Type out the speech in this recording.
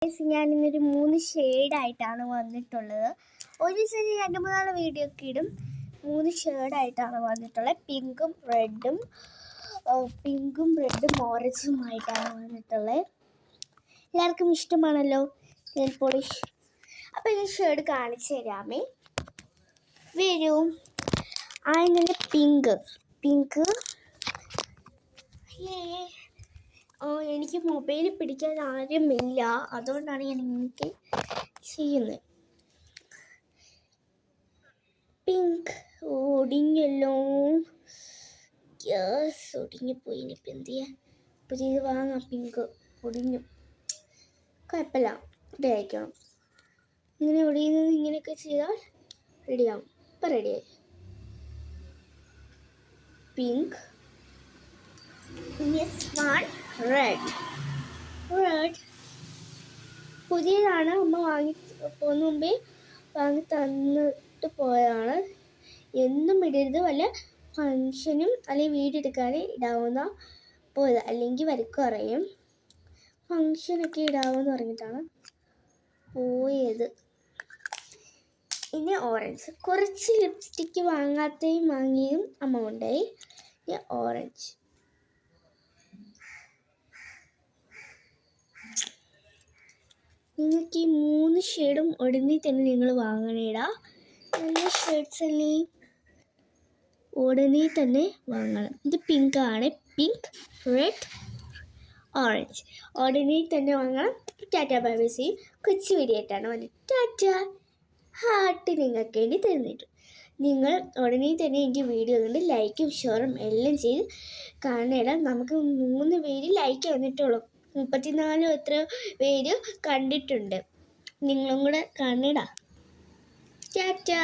ഞാൻ ഇന്നൊരു 3 ഷെയ്ഡായിട്ടാണ് വന്നിട്ടുള്ളത്. ഒരു ദിവസം 2-3 വീഡിയോ ഒക്കെ ഇടും. 3 ഷെയ്ഡായിട്ടാണ് വന്നിട്ടുള്ളത്. പിങ്കും റെഡും ഓറഞ്ചുമായിട്ടാണ് വന്നിട്ടുള്ളത്. എല്ലാവർക്കും ഇഷ്ടമാണല്ലോ നെയിൽ പോളിഷ്. അപ്പോൾ ഈ ഷെയ്ഡ് കാണിച്ചു തരാമേ. വരൂ. ആദ്യം പിങ്ക് എനിക്ക് മൊബൈൽ പിടിക്കാൻ ആരുമില്ല, അതുകൊണ്ടാണ് ഞാൻ ഇങ്ങനെ ചെയ്യുന്നത്. പിങ്ക് ഒടിഞ്ഞല്ലോ, ഗ്യാസ് ഒടിഞ്ഞുപോയി. ഇനിയിപ്പോൾ എന്ത് ചെയ്യാൻ? പുതിയത് വാങ്ങാം. പിങ്ക് ഒടിഞ്ഞു, കുഴപ്പമില്ല, റെഡി ആയിക്കണം. ഇങ്ങനെ ഒടിയുന്നത് ഇങ്ങനെയൊക്കെ ചെയ്താൽ റെഡിയാവും. ഇപ്പം റെഡിയായി. പിങ്ക്, റെഡ് പുതിയതാണ്. അമ്മ പോകുന്ന മുമ്പേ വാങ്ങി തന്നിട്ട് പോയതാണ്. എന്നും ഇടരുത്, വല്ല ഫങ്ഷനും അല്ലെങ്കിൽ വീടെടുക്കാൻ ഇടാവുന്ന പോയത്, അല്ലെങ്കിൽ വരക്കും അറിയും. ഫങ്ഷനൊക്കെ ഇടാവെന്ന് പറഞ്ഞിട്ടാണ് പോയത്. ഇനി ഓറഞ്ച്, കുറച്ച് ലിപ്സ്റ്റിക്ക് വാങ്ങിയതും അമ്മ കൊണ്ടായി. ഇനി ഓറഞ്ച്. നിങ്ങൾക്ക് ഈ 3 ഷെയ്ഡും ഉടനെ തന്നെ നിങ്ങൾ വാങ്ങണേടാ. നല്ല ഷെയ്ഡ്സ് അല്ലേ, ഉടനെ തന്നെ വാങ്ങണം. ഇത് പിങ്കാണ്. പിങ്ക്, റെഡ്, ഓറഞ്ച് ഉടനെ തന്നെ വാങ്ങണം. Tata bye bye. സീ കൊച്ചു വീഡിയോ ആയിട്ടാണ് വന്നത്. ടാറ്റ. ഹാർട്ട് നിങ്ങൾക്ക് വേണ്ടി തന്നിട്ടു. നിങ്ങൾ ഉടനെ തന്നെ എൻ്റെ വീഡിയോ കണ്ട് ലൈക്കും ഷെയറും എല്ലാം ചെയ്ത് കാണണം. നമുക്ക് 3 പേര് ലൈക്ക് വന്നിട്ടുള്ളൂ. 34 എത്ര പേര് കണ്ടിട്ടുണ്ട്. നിങ്ങളും കൂടെ കാണടാ. ടാറ്റാ.